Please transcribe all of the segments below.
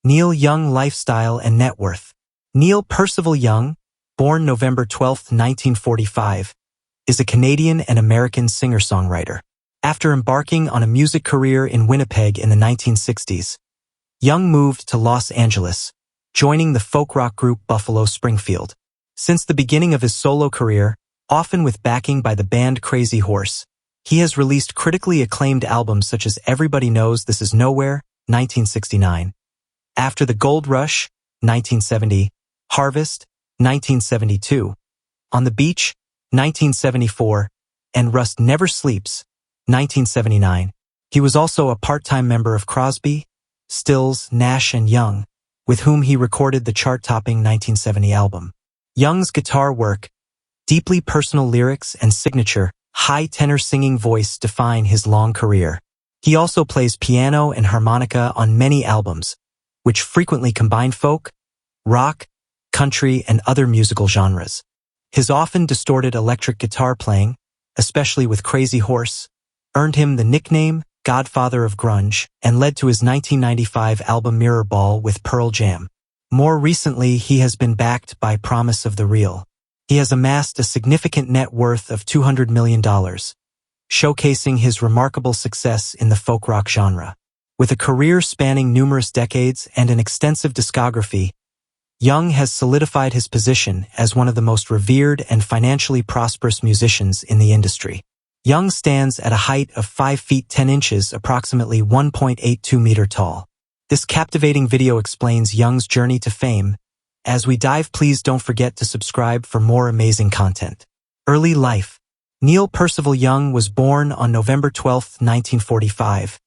Neil Young lifestyle and net worth. Neil Percival Young, born November 12, 1945, is a Canadian and American singer-songwriter. After embarking on a music career in Winnipeg in the 1960s, Young moved to Los Angeles, joining the folk rock group Buffalo Springfield. Since the beginning of his solo career, often with backing by the band Crazy Horse, he has released critically acclaimed albums such as Everybody Knows This Is Nowhere, 1969, After the Gold Rush, 1970, Harvest, 1972, On the Beach, 1974, and Rust Never Sleeps, 1979. He was also a part-time member of Crosby, Stills, Nash & Young, with whom he recorded the chart-topping 1970 album. Young's guitar work, deeply personal lyrics, and signature, high-tenor singing voice define his long career. He also plays piano and harmonica on many albums, which frequently combine folk, rock, country, and other musical genres. His often distorted electric guitar playing, especially with Crazy Horse, earned him the nickname Godfather of Grunge and led to his 1995 album Mirror Ball with Pearl Jam. More recently, he has been backed by Promise of the Real. He has amassed a significant net worth of $200 million, showcasing his remarkable success in the folk rock genre. With a career spanning numerous decades and an extensive discography, Young has solidified his position as one of the most revered and financially prosperous musicians in the industry. Young stands at a height of 5 feet 10 inches, approximately 1.82 meters tall. This captivating video explains Young's journey to fame. As we dive, please don't forget to subscribe for more amazing content. Early life. Neil Percival Young was born on November 12, 1945,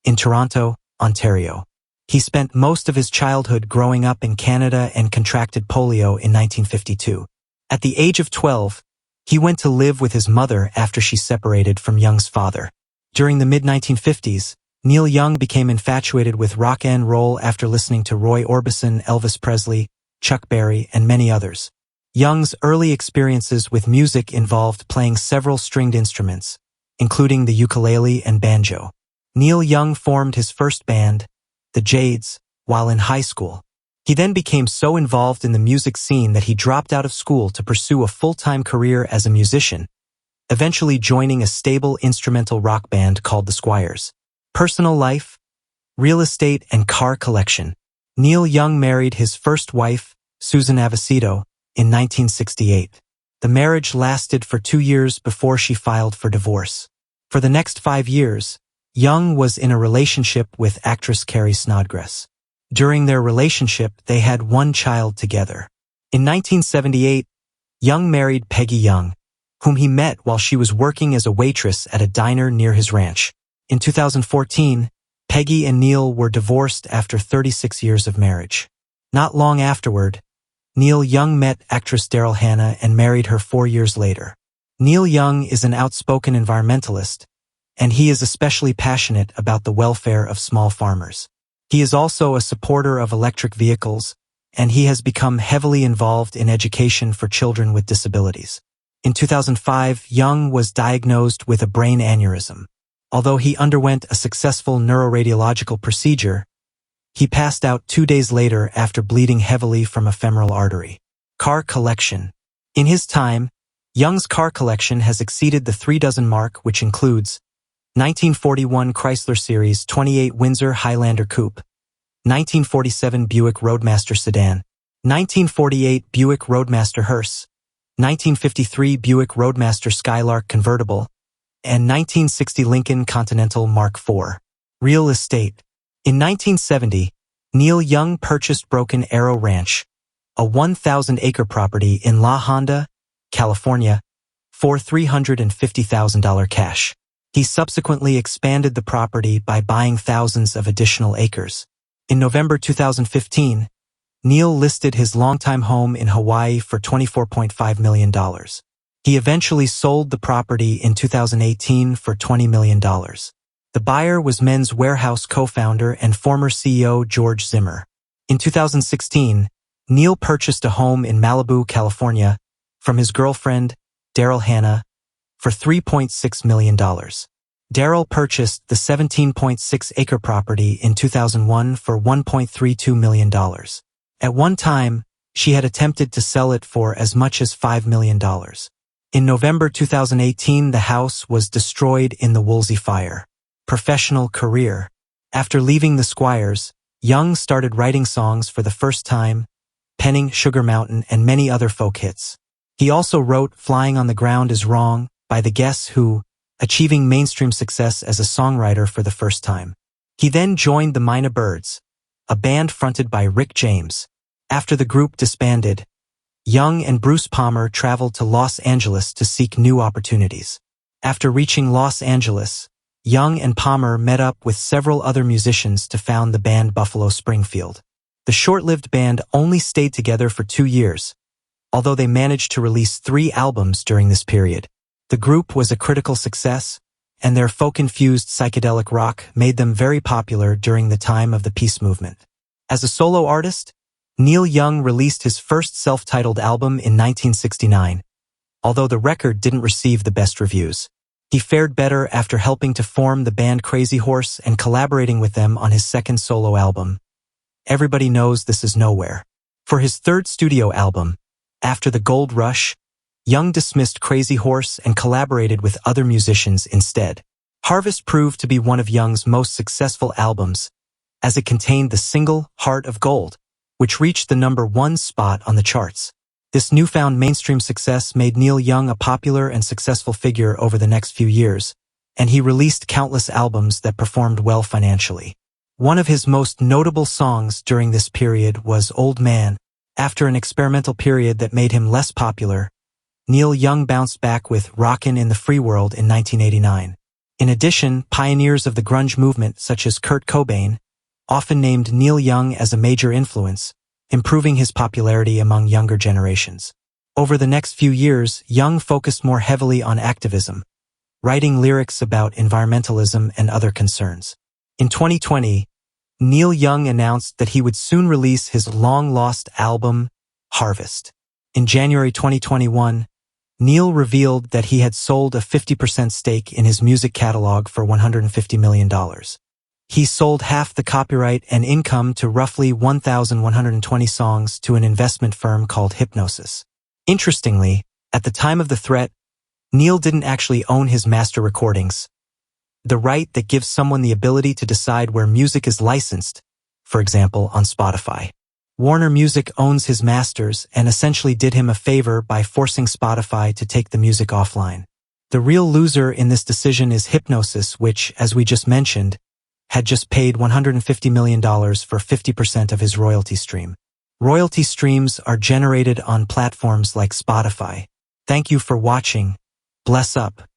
in Toronto, Ontario. He spent most of his childhood growing up in Canada and contracted polio in 1952. At the age of 12, he went to live with his mother after she separated from Young's father. During the mid-1950s, Neil Young became infatuated with rock and roll after listening to Roy Orbison, Elvis Presley, Chuck Berry, and many others. Young's early experiences with music involved playing several stringed instruments, including the ukulele and banjo. Neil Young formed his first band, the Jades, while in high school. He then became so involved in the music scene that he dropped out of school to pursue a full-time career as a musician, eventually joining a stable instrumental rock band called the Squires. Personal life, real estate, and car collection. Neil Young married his first wife, Susan Avicito, in 1968. The marriage lasted for 2 years before she filed for divorce. For the next 5 years, Young was in a relationship with actress Carrie Snodgrass. During their relationship, they had one child together. In 1978, Young married Peggy Young, whom he met while she was working as a waitress at a diner near his ranch. In 2014, Peggy and Neil were divorced after 36 years of marriage. Not long afterward, Neil Young met actress Daryl Hannah and married her 4 years later. Neil Young is an outspoken environmentalist, and he is especially passionate about the welfare of small farmers. He is also a supporter of electric vehicles, and he has become heavily involved in education for children with disabilities. In 2005, Young was diagnosed with a brain aneurysm. Although he underwent a successful neuroradiological procedure, he passed out 2 days later after bleeding heavily from a femoral artery. Car collection. In his time, Young's car collection has exceeded the 3 dozen mark, which includes 1941 Chrysler Series 28 Windsor Highlander Coupe, 1947 Buick Roadmaster Sedan, 1948 Buick Roadmaster Hearse, 1953 Buick Roadmaster Skylark Convertible, and 1960 Lincoln Continental Mark IV. Real estate. In 1970, Neil Young purchased Broken Arrow Ranch, a 1,000-acre property in La Honda, California, for $350,000 cash. He subsequently expanded the property by buying thousands of additional acres. In November 2015, Neil listed his longtime home in Hawaii for $24.5 million. He eventually sold the property in 2018 for $20 million. The buyer was Men's Warehouse co-founder and former CEO George Zimmer. In 2016, Neil purchased a home in Malibu, California, from his girlfriend, Daryl Hannah, for $3.6 million. Daryl purchased the 17.6-acre property in 2001 for $1.32 million. At one time, she had attempted to sell it for as much as $5 million. In November 2018, the house was destroyed in the Woolsey fire. Professional career. After leaving the Squires, Young started writing songs for the first time, penning Sugar Mountain and many other folk hits. He also wrote Flying on the Ground is Wrong by the Guess Who, achieving mainstream success as a songwriter for the first time. He then joined the Mina Birds, a band fronted by Rick James. After the group disbanded, Young and Bruce Palmer traveled to Los Angeles to seek new opportunities. After reaching Los Angeles, Young and Palmer met up with several other musicians to found the band Buffalo Springfield. The short-lived band only stayed together for 2 years, although they managed to release 3 albums during this period. The group was a critical success, and their folk-infused psychedelic rock made them very popular during the time of the peace movement. As a solo artist, Neil Young released his first self-titled album in 1969, although the record didn't receive the best reviews. He fared better after helping to form the band Crazy Horse and collaborating with them on his second solo album, Everybody Knows This Is Nowhere. For his third studio album, After the Gold Rush, Young dismissed Crazy Horse and collaborated with other musicians instead. Harvest proved to be one of Young's most successful albums, as it contained the single Heart of Gold, which reached the #1 spot on the charts. This newfound mainstream success made Neil Young a popular and successful figure over the next few years, and he released countless albums that performed well financially. One of his most notable songs during this period was Old Man. After an experimental period that made him less popular, Neil Young bounced back with Rockin' in the Free World in 1989. In addition, pioneers of the grunge movement such as Kurt Cobain often named Neil Young as a major influence, improving his popularity among younger generations. Over the next few years, Young focused more heavily on activism, writing lyrics about environmentalism and other concerns. In 2020, Neil Young announced that he would soon release his long-lost album, Harvest. In January 2021, Neil revealed that he had sold a 50% stake in his music catalog for $150 million. He sold half the copyright and income to roughly 1,120 songs to an investment firm called Hypnosis. Interestingly, at the time of the threat, Neil didn't actually own his master recordings, the right that gives someone the ability to decide where music is licensed, for example, on Spotify. Warner Music owns his masters and essentially did him a favor by forcing Spotify to take the music offline. The real loser in this decision is Hypnosis, which, as we just mentioned, had just paid $150 million for 50% of his royalty stream. Royalty streams are generated on platforms like Spotify. Thank you for watching. Bless up.